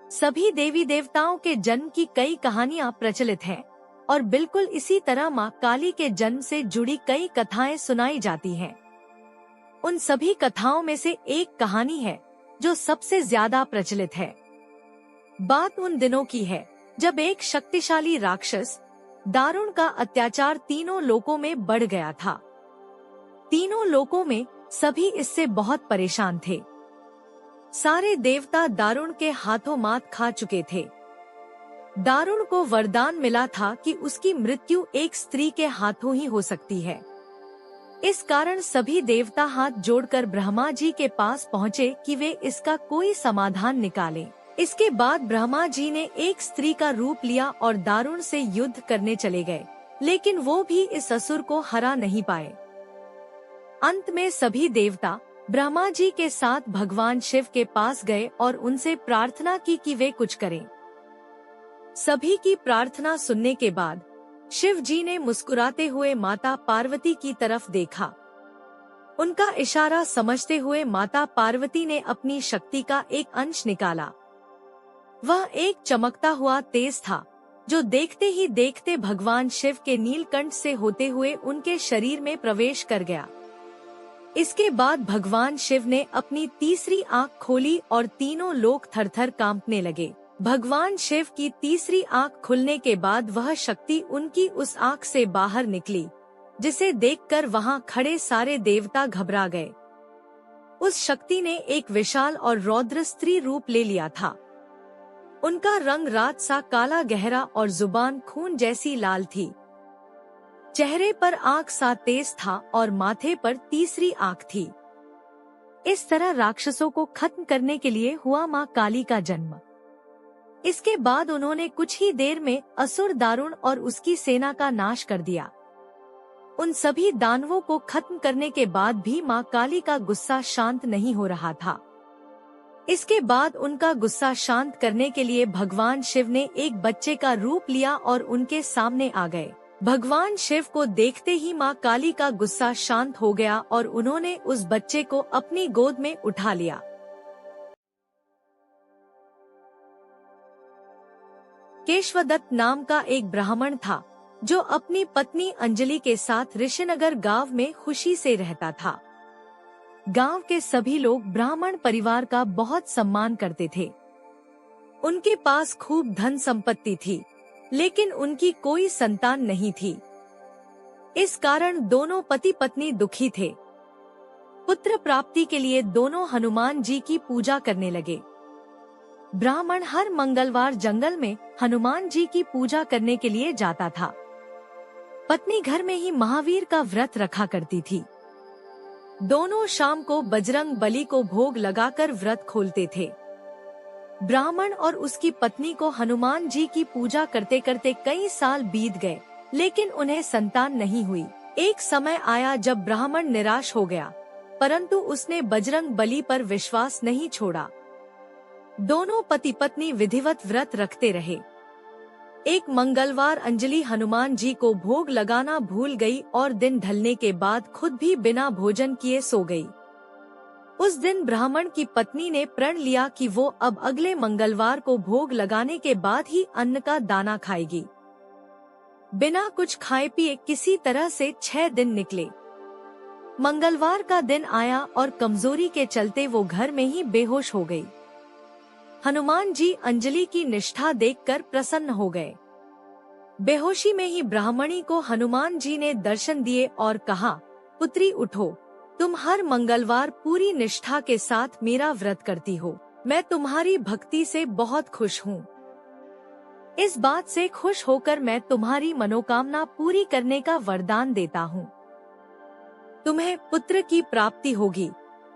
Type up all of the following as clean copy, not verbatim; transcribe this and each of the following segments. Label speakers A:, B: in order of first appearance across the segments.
A: सभी देवी देवताओं के जन्म की कई कहानियां प्रचलित हैं और बिल्कुल इसी तरह माँ काली के जन्म से जुड़ी कई कथाएं सुनाई जाती हैं। उन सभी कथाओं में से एक कहानी है जो सबसे ज्यादा प्रचलित है। बात उन दिनों की है जब एक शक्तिशाली राक्षस दारुण का अत्याचार तीनों लोकों में बढ़ गया था। तीनों लोकों में सभी इससे बहुत परेशान थे। सारे देवता दारुण के हाथों मात खा चुके थे। दारुण को वरदान मिला था कि उसकी मृत्यु एक स्त्री के हाथों ही हो सकती है। इस कारण सभी देवता हाथ जोड़कर ब्रह्मा जी के पास पहुँचे कि वे इसका कोई समाधान निकालें। इसके बाद ब्रह्मा जी ने एक स्त्री का रूप लिया और दारुण से युद्ध करने चले गए, लेकिन वो भी इस असुर को हरा नहीं पाए। अंत में सभी देवता ब्रह्मा जी के साथ भगवान शिव के पास गए और उनसे प्रार्थना की कि वे कुछ करें। सभी की प्रार्थना सुनने के बाद शिव जी ने मुस्कुराते हुए माता पार्वती की तरफ देखा। उनका इशारा समझते हुए माता पार्वती ने अपनी शक्ति का एक अंश निकाला। वह एक चमकता हुआ तेज था जो देखते ही देखते भगवान शिव के नीलकंठ से होते हुए उनके शरीर में प्रवेश कर गया। इसके बाद भगवान शिव ने अपनी तीसरी आंख खोली और तीनों लोग थरथर कांपने लगे। भगवान शिव की तीसरी आंख खुलने के बाद वह शक्ति उनकी उस आंख से बाहर निकली, जिसे देखकर वहां खड़े सारे देवता घबरा गए। उस शक्ति ने एक विशाल और रौद्र स्त्री रूप ले लिया था। उनका रंग रात सा काला गहरा और जुबान खून जैसी लाल थी। चेहरे पर आंख सा तेज था और माथे पर तीसरी आंख थी। इस तरह राक्षसों को खत्म करने के लिए हुआ माँ काली का जन्म। इसके बाद उन्होंने कुछ ही देर में असुर दारुण और उसकी सेना का नाश कर दिया। उन सभी दानवों को खत्म करने के बाद भी माँ काली का गुस्सा शांत नहीं हो रहा था। इसके बाद उनका गुस्सा शांत करने के लिए भगवान शिव ने एक बच्चे का रूप लिया और उनके सामने आ गए। भगवान शिव को देखते ही माँ काली का गुस्सा शांत हो गया और उन्होंने उस बच्चे को अपनी गोद में उठा लिया। केशवदत्त नाम का एक ब्राह्मण था जो अपनी पत्नी अंजलि के साथ ऋषिनगर गांव में खुशी से रहता था। गांव के सभी लोग ब्राह्मण परिवार का बहुत सम्मान करते थे। उनके पास खूब धन संपत्ति थी, लेकिन उनकी कोई संतान नहीं थी। इस कारण दोनों पति पत्नी दुखी थे। पुत्र प्राप्ति के लिए दोनों हनुमान जी की पूजा करने लगे। ब्राह्मण हर मंगलवार जंगल में हनुमान जी की पूजा करने के लिए जाता था। पत्नी घर में ही महावीर का व्रत रखा करती थी। दोनों शाम को बजरंग बली को भोग लगाकर व्रत खोलते थे। ब्राह्मण और उसकी पत्नी को हनुमान जी की पूजा करते करते कई साल बीत गए, लेकिन उन्हें संतान नहीं हुई। एक समय आया जब ब्राह्मण निराश हो गया, परंतु उसने बजरंग बली पर विश्वास नहीं छोड़ा। दोनों पति पत्नी विधिवत व्रत रखते रहे। एक मंगलवार अंजलि हनुमान जी को भोग लगाना भूल गई और दिन ढलने के बाद खुद भी बिना भोजन किए सो गई। उस दिन ब्राह्मण की पत्नी ने प्रण लिया कि वो अब अगले मंगलवार को भोग लगाने के बाद ही अन्न का दाना खाएगी। बिना कुछ खाए पिए किसी तरह से 6 दिन निकले। मंगलवार का दिन आया और कमजोरी के चलते वो घर में ही बेहोश हो गई। हनुमान जी अंजलि की निष्ठा देखकर प्रसन्न हो गए। बेहोशी में ही ब्राह्मणी को हनुमान जी ने दर्शन दिए और कहा, पुत्री उठो, तुम हर मंगलवार पूरी निष्ठा के साथ मेरा व्रत करती हो। मैं तुम्हारी भक्ति से बहुत खुश हूँ। इस बात से खुश होकर मैं तुम्हारी मनोकामना पूरी करने का वरदान देता हूँ। तुम्हें पुत्र की प्राप्ति होगी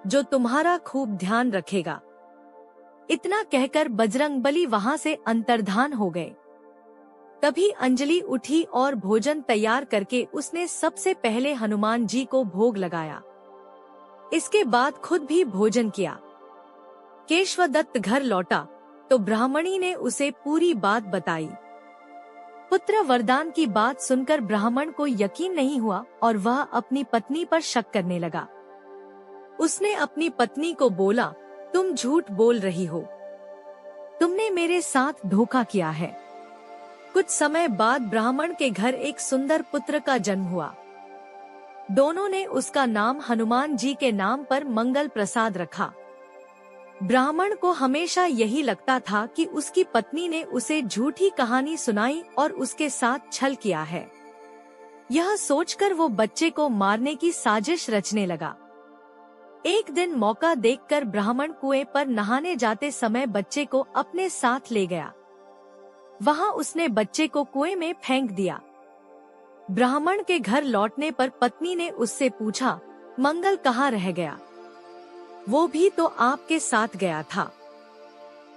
A: जो तुम्हारा खूब ध्यान रखेगा। इतना कहकर बजरंगबली वहां से अंतर्धान हो गए। तभी अंजलि उठी और भोजन तैयार करके उसने सबसे पहले हनुमान जी को भोग लगाया। इसके बाद खुद भी भोजन किया। केशवदत्त घर लौटा तो ब्राह्मणी ने उसे पूरी बात बताई। पुत्र वरदान की बात सुनकर ब्राह्मण को यकीन नहीं हुआ और वह अपनी पत्नी पर शक करने लगा। उसने अपनी पत्नी को बोला, तुम झूठ बोल रही हो। तुमने मेरे साथ धोखा किया है। कुछ समय बाद ब्राह्मण के घर एक सुंदर पुत्र का जन्म हुआ। दोनों ने उसका नाम हनुमान जी के नाम पर मंगल प्रसाद रखा। ब्राह्मण को हमेशा यही लगता था कि उसकी पत्नी ने उसे झूठी कहानी सुनाई और उसके साथ छल किया है। यह सोचकर वो बच्चे को मारने की साजिश रचने लगा। एक दिन मौका देखकर ब्राह्मण कुएं पर नहाने जाते समय बच्चे को अपने साथ ले गया। वहां उसने बच्चे को कुएं में फेंक दिया। ब्राह्मण के घर लौटने पर पत्नी ने उससे पूछा, मंगल कहाँ रह गया? वो भी तो आपके साथ गया था।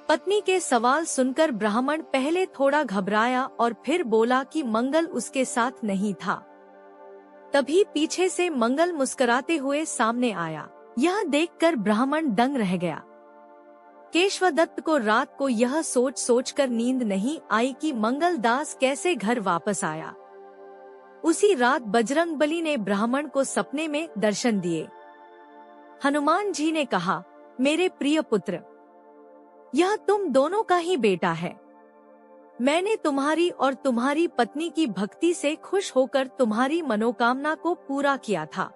A: पत्नी के सवाल सुनकर ब्राह्मण पहले थोड़ा घबराया और फिर बोला कि मंगल उसके साथ नहीं था। तभी पीछे से मंगल मुस्कुराते हुए सामने आया। यह देखकर ब्राह्मण दंग रह गया। केशवदत्त को रात को यह सोच सोचकर नींद नहीं आई कि मंगल दास कैसे घर वापस आया। उसी रात बजरंगबली ने ब्राह्मण को सपने में दर्शन दिए। हनुमान जी ने कहा, मेरे प्रिय पुत्र, यह तुम दोनों का ही बेटा है। मैंने तुम्हारी और तुम्हारी पत्नी की भक्ति से खुश होकर तुम्हारी मनोकामना को पूरा किया था।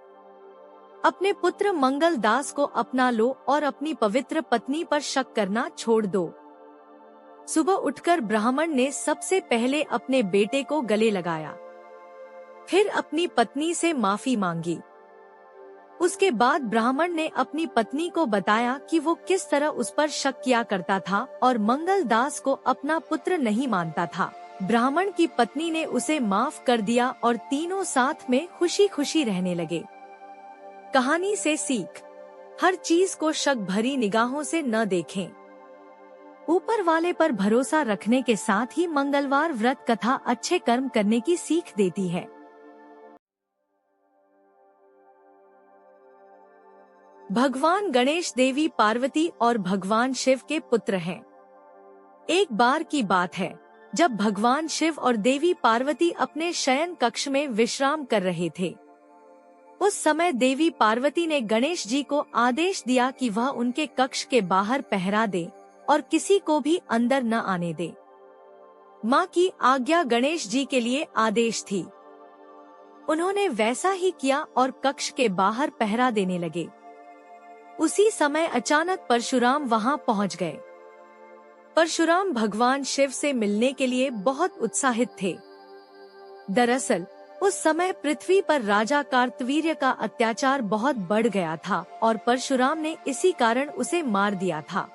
A: अपने पुत्र मंगल दास को अपना लो और अपनी पवित्र पत्नी पर शक करना छोड़ दो। सुबह उठकर ब्राह्मण ने सबसे पहले अपने बेटे को गले लगाया, फिर अपनी पत्नी से माफी मांगी। उसके बाद ब्राह्मण ने अपनी पत्नी को बताया कि वो किस तरह उस पर शक किया करता था और मंगल दास को अपना पुत्र नहीं मानता था। ब्राह्मण की पत्नी ने उसे माफ कर दिया और तीनों साथ में खुशी खुशी रहने लगे। कहानी से सीख, हर चीज को शक भरी निगाहों से न देखें। ऊपर वाले पर भरोसा रखने के साथ ही मंगलवार व्रत कथा अच्छे कर्म करने की सीख देती है। भगवान गणेश देवी पार्वती और भगवान शिव के पुत्र हैं। एक बार की बात है, जब भगवान शिव और देवी पार्वती अपने शयन कक्ष में विश्राम कर रहे थे। उस समय देवी पार्वती ने गणेश जी को आदेश दिया कि वह उनके कक्ष के बाहर पहरा दे और किसी को भी अंदर न आने दे। माँ की आज्ञा गणेश जी के लिए आदेश थी। उन्होंने वैसा ही किया और कक्ष के बाहर पहरा देने लगे। उसी समय अचानक परशुराम वहां पहुंच गए। परशुराम भगवान शिव से मिलने के लिए बहुत उत्साहित थे। दरअसल उस समय पृथ्वी पर राजा कार्तवीर्य का अत्याचार बहुत बढ़ गया था और परशुराम ने इसी कारण उसे मार दिया था।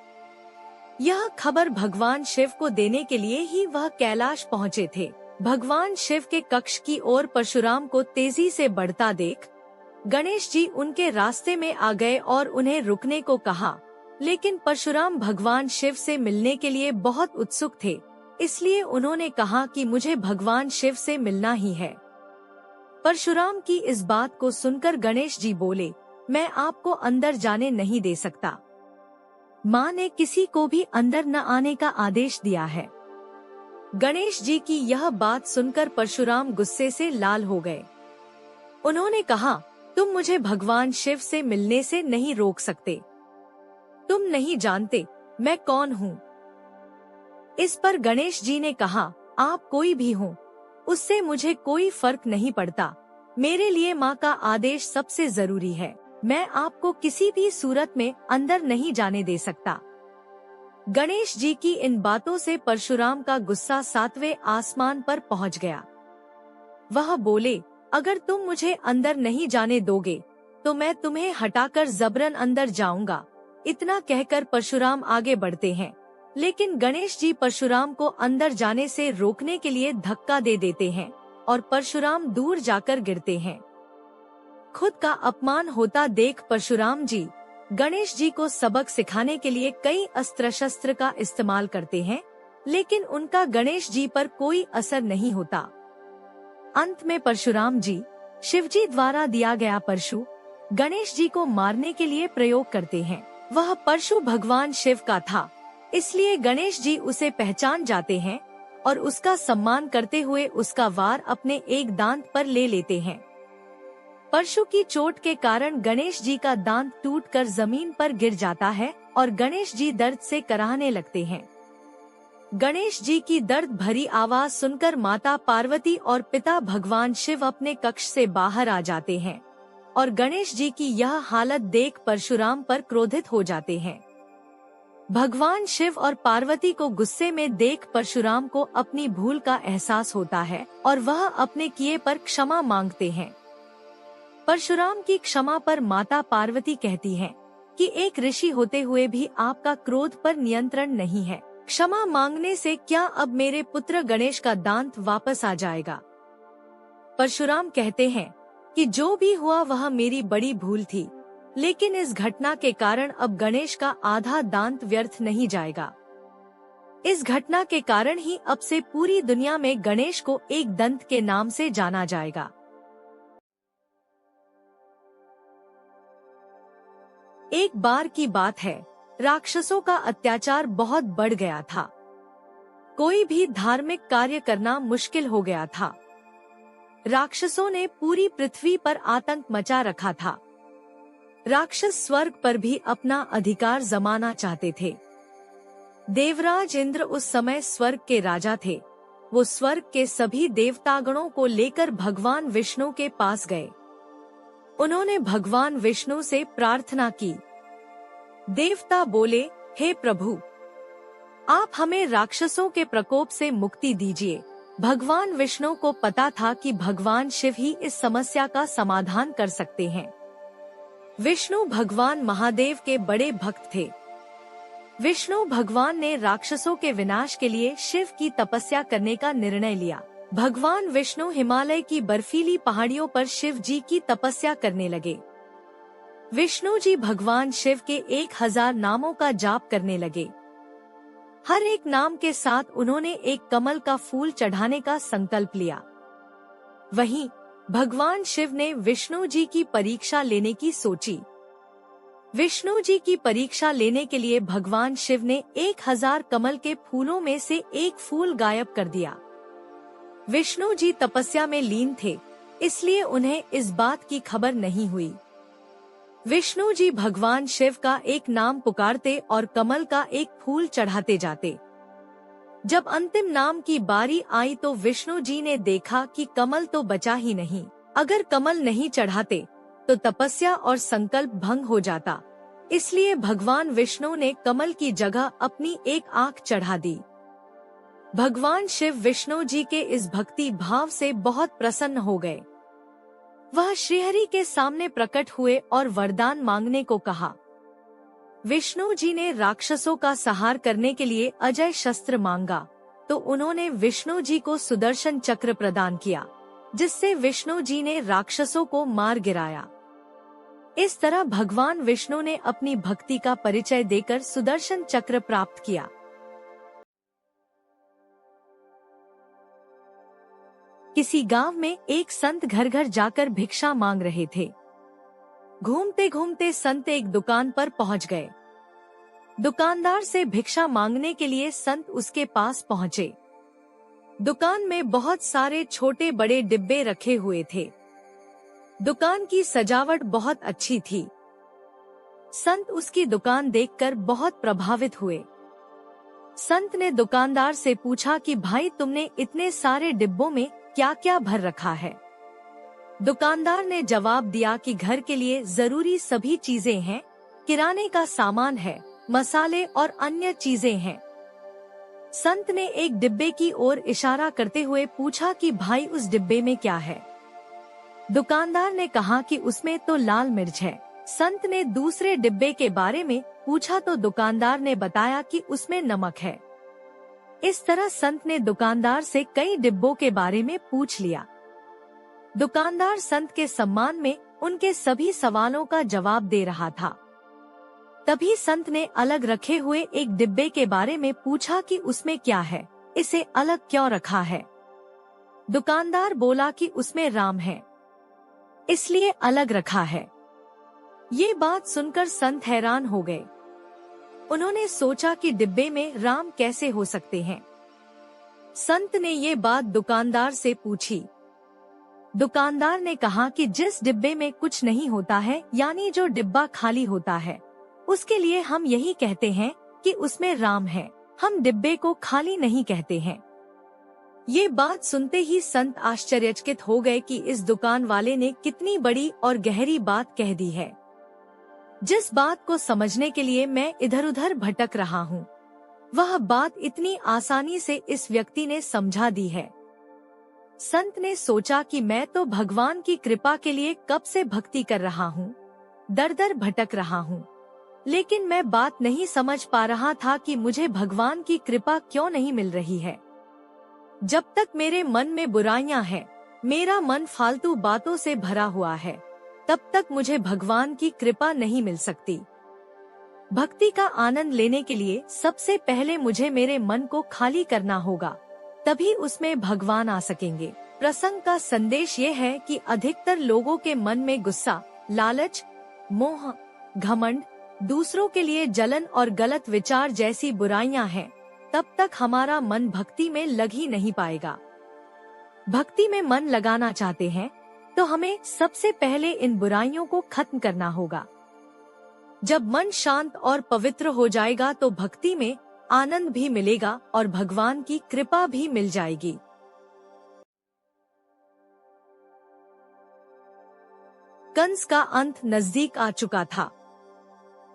A: यह खबर भगवान शिव को देने के लिए ही वह कैलाश पहुँचे थे। भगवान शिव के कक्ष की ओर परशुराम को तेजी से बढ़ता देख गणेश जी उनके रास्ते में आ गए और उन्हें रुकने को कहा, लेकिन परशुराम भगवान शिव से मिलने के लिए बहुत उत्सुक थे, इसलिए उन्होंने कहा कि मुझे भगवान शिव से मिलना ही है। परशुराम की इस बात को सुनकर गणेश जी बोले, मैं आपको अंदर जाने नहीं दे सकता। माँ ने किसी को भी अंदर न आने का आदेश दिया है। गणेश जी की यह बात सुनकर परशुराम गुस्से से लाल हो गए। उन्होंने कहा, तुम मुझे भगवान शिव से मिलने से नहीं रोक सकते। तुम नहीं जानते मैं कौन हूँ। इस पर गणेश जी ने कहा, आप कोई भी हो, उससे मुझे कोई फर्क नहीं पड़ता। मेरे लिए माँ का आदेश सबसे जरूरी है। मैं आपको किसी भी सूरत में अंदर नहीं जाने दे सकता। गणेश जी की इन बातों से परशुराम का गुस्सा 7वें आसमान पर पहुँच गया। वह बोले, अगर तुम मुझे अंदर नहीं जाने दोगे तो मैं तुम्हें हटाकर जबरन अंदर जाऊंगा। इतना कहकर परशुराम आगे बढ़ते हैं, लेकिन गणेश जी परशुराम को अंदर जाने से रोकने के लिए धक्का दे देते हैं और परशुराम दूर जाकर गिरते हैं। खुद का अपमान होता देख परशुराम जी गणेश जी को सबक सिखाने के लिए कई अस्त्र शस्त्र का इस्तेमाल करते हैं, लेकिन उनका गणेश जी पर कोई असर नहीं होता। अंत में परशुराम जी शिवजी द्वारा दिया गया परशु गणेश जी को मारने के लिए प्रयोग करते हैं। वह परशु भगवान शिव का था, इसलिए गणेश जी उसे पहचान जाते हैं और उसका सम्मान करते हुए उसका वार अपने एक दांत पर ले लेते हैं। परशु की चोट के कारण गणेश जी का दांत टूटकर जमीन पर गिर जाता है और गणेश जी दर्द से कराहने लगते हैं। गणेश जी की दर्द भरी आवाज सुनकर माता पार्वती और पिता भगवान शिव अपने कक्ष से बाहर आ जाते हैं और गणेश जी की यह हालत देख परशुराम पर क्रोधित हो जाते हैं। भगवान शिव और पार्वती को गुस्से में देख परशुराम को अपनी भूल का एहसास होता है और वह अपने किए पर क्षमा मांगते हैं। परशुराम की क्षमा पर माता पार्वती कहती हैं कि एक ऋषि होते हुए भी आपका क्रोध पर नियंत्रण नहीं है। क्षमा मांगने से क्या अब मेरे पुत्र गणेश का दांत वापस आ जाएगा? परशुराम कहते हैं कि जो भी हुआ वह मेरी बड़ी भूल थी, लेकिन इस घटना के कारण अब गणेश का आधा दांत व्यर्थ नहीं जाएगा। इस घटना के कारण ही अब से पूरी दुनिया में गणेश को एक दंत के नाम से जाना जाएगा। एक बार की बात है, राक्षसों का अत्याचार बहुत बढ़ गया था। कोई भी धार्मिक कार्य करना मुश्किल हो गया था। राक्षसों ने पूरी पृथ्वी पर आतंक मचा रखा था। राक्षस स्वर्ग पर भी अपना अधिकार जमाना चाहते थे। देवराज इंद्र उस समय स्वर्ग के राजा थे। वो स्वर्ग के सभी देवतागणों को लेकर भगवान विष्णु के पास गए। उन्होंने भगवान विष्णु से प्रार्थना की। देवता बोले, हे प्रभु, आप हमें राक्षसों के प्रकोप से मुक्ति दीजिए। भगवान विष्णु को पता था कि भगवान शिव ही इस समस्या का समाधान कर सकते हैं। विष्णु भगवान महादेव के बड़े भक्त थे। विष्णु भगवान ने राक्षसों के विनाश के लिए शिव की तपस्या करने का निर्णय लिया। भगवान विष्णु हिमालय की बर्फीली पहाड़ियों पर शिव जी की तपस्या करने लगे। विष्णु जी भगवान शिव के 1000 नामों का जाप करने लगे। हर एक नाम के साथ उन्होंने एक कमल का फूल चढ़ाने का संकल्प लिया। वहीं भगवान शिव ने विष्णु जी की परीक्षा लेने की सोची। विष्णु जी की परीक्षा लेने के लिए भगवान शिव ने 1000 कमल के फूलों में से एक फूल गायब कर दिया। विष्णु जी तपस्या में लीन थे, इसलिए उन्हें इस बात की खबर नहीं हुई। विष्णु जी भगवान शिव का एक नाम पुकारते और कमल का एक फूल चढ़ाते जाते। जब अंतिम नाम की बारी आई तो विष्णु जी ने देखा कि कमल तो बचा ही नहीं। अगर कमल नहीं चढ़ाते तो तपस्या और संकल्प भंग हो जाता, इसलिए भगवान विष्णु ने कमल की जगह अपनी एक आंख चढ़ा दी। भगवान शिव विष्णु जी के इस भक्ति भाव से बहुत प्रसन्न हो गए। वह श्रीहरि के सामने प्रकट हुए और वरदान मांगने को कहा। विष्णु जी ने राक्षसों का संहार करने के लिए अजय शस्त्र मांगा, तो उन्होंने विष्णु जी को सुदर्शन चक्र प्रदान किया, जिससे विष्णु जी ने राक्षसों को मार गिराया। इस तरह भगवान विष्णु ने अपनी भक्ति का परिचय देकर सुदर्शन चक्र प्राप्त किया। किसी गांव में एक संत घर घर जाकर भिक्षा मांग रहे थे। घूमते घूमते संत एक दुकान पर पहुंच गए। दुकानदार से भिक्षा मांगने के लिए संत उसके पास पहुंचे। दुकान में बहुत सारे छोटे बड़े डिब्बे रखे हुए थे। दुकान की सजावट बहुत अच्छी थी। संत उसकी दुकान देखकर बहुत प्रभावित हुए। संत ने दुकानदार से पूछा कि भाई, तुमने इतने सारे डिब्बों में क्या क्या भर रखा है? दुकानदार ने जवाब दिया कि घर के लिए जरूरी सभी चीजें हैं, किराने का सामान है, मसाले और अन्य चीजें हैं। संत ने एक डिब्बे की ओर इशारा करते हुए पूछा कि भाई, उस डिब्बे में क्या है? दुकानदार ने कहा कि उसमें तो लाल मिर्च है। संत ने दूसरे डिब्बे के बारे में पूछा तो दुकानदार ने बताया कि उसमें नमक है। इस तरह संत ने दुकानदार से कई डिब्बों के बारे में पूछ लिया। दुकानदार संत के सम्मान में उनके सभी सवालों का जवाब दे रहा था। तभी संत ने अलग रखे हुए एक डिब्बे के बारे में पूछा कि उसमें क्या है, इसे अलग क्यों रखा है? दुकानदार बोला कि उसमें राम है, इसलिए अलग रखा है। ये बात सुनकर संत हैरान हो गए। उन्होंने सोचा कि डिब्बे में राम कैसे हो सकते हैं। संत ने ये बात दुकानदार से पूछी। दुकानदार ने कहा कि जिस डिब्बे में कुछ नहीं होता है, यानी जो डिब्बा खाली होता है, उसके लिए हम यही कहते हैं कि उसमें राम है। हम डिब्बे को खाली नहीं कहते हैं। ये बात सुनते ही संत आश्चर्यचकित हो गए कि इस दुकान वाले ने कितनी बड़ी और गहरी बात कह दी है, जिस बात को समझने के लिए मैं इधर उधर भटक रहा हूँ। वह बात इतनी आसानी से इस व्यक्ति ने समझा दी है। संत ने सोचा कि मैं तो भगवान की कृपा के लिए कब से भक्ति कर रहा हूँ, दर दर भटक रहा हूँ, लेकिन मैं बात नहीं समझ पा रहा था कि मुझे भगवान की कृपा क्यों नहीं मिल रही है। जब तक मेरे मन में बुराइयां हैं, मेरा मन फालतू बातों से भरा हुआ है, तब तक मुझे भगवान की कृपा नहीं मिल सकती। भक्ति का आनंद लेने के लिए सबसे पहले मुझे मेरे मन को खाली करना होगा, तभी उसमें भगवान आ सकेंगे। प्रसंग का संदेश ये है कि अधिकतर लोगों के मन में गुस्सा, लालच, मोह, घमंड, दूसरों के लिए जलन और गलत विचार जैसी बुराइयां हैं। तब तक हमारा मन भक्ति में लग ही नहीं पाएगा। भक्ति में मन लगाना चाहते हैं तो हमें सबसे पहले इन बुराइयों को खत्म करना होगा। जब मन शांत और पवित्र हो जाएगा तो भक्ति में आनंद भी मिलेगा और भगवान की कृपा भी मिल जाएगी। कंस का अंत नजदीक आ चुका था।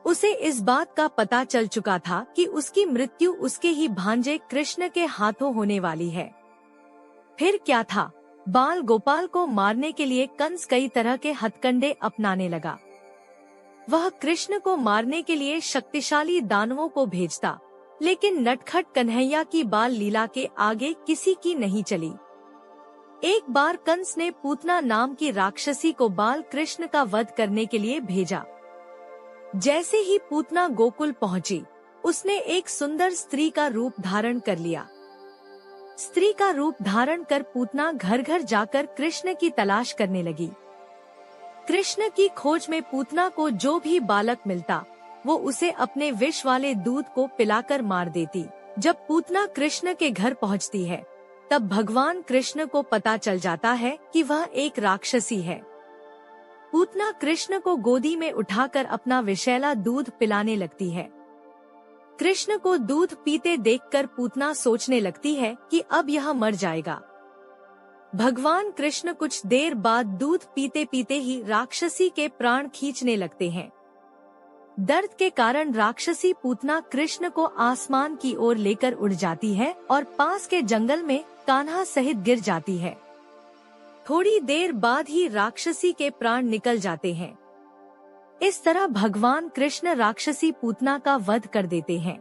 A: उसे इस बात का पता चल चुका था कि उसकी मृत्यु उसके ही भांजे कृष्ण के हाथों होने वाली है। फिर क्या था, बाल गोपाल को मारने के लिए कंस कई तरह के हथकंडे अपनाने लगा। वह कृष्ण को मारने के लिए शक्तिशाली दानवों को भेजता, लेकिन नटखट कन्हैया की बाल लीला के आगे किसी की नहीं चली। एक बार कंस ने पूतना नाम की राक्षसी को बाल कृष्ण का वध करने के लिए भेजा। जैसे ही पूतना गोकुल पहुंची, उसने एक सुंदर स्त्री का रूप धारण कर लिया। स्त्री का रूप धारण कर पूतना घर घर जाकर कृष्ण की तलाश करने लगी। कृष्ण की खोज में पूतना को जो भी बालक मिलता, वो उसे अपने विष वाले दूध को पिलाकर मार देती। जब पूतना कृष्ण के घर पहुंचती है, तब भगवान कृष्ण को पता चल जाता है कि वह एक राक्षसी है। पूतना कृष्ण को गोदी में उठाकर अपना विषैला दूध पिलाने लगती है। कृष्ण को दूध पीते देखकर पूतना सोचने लगती है कि अब यह मर जाएगा। भगवान कृष्ण कुछ देर बाद दूध पीते पीते ही राक्षसी के प्राण खींचने लगते हैं। दर्द के कारण राक्षसी पूतना कृष्ण को आसमान की ओर लेकर उड़ जाती है और पास के जंगल में कान्हा सहित गिर जाती है। थोड़ी देर बाद ही राक्षसी के प्राण निकल जाते हैं। इस तरह भगवान कृष्ण राक्षसी पूतना का वध कर देते हैं।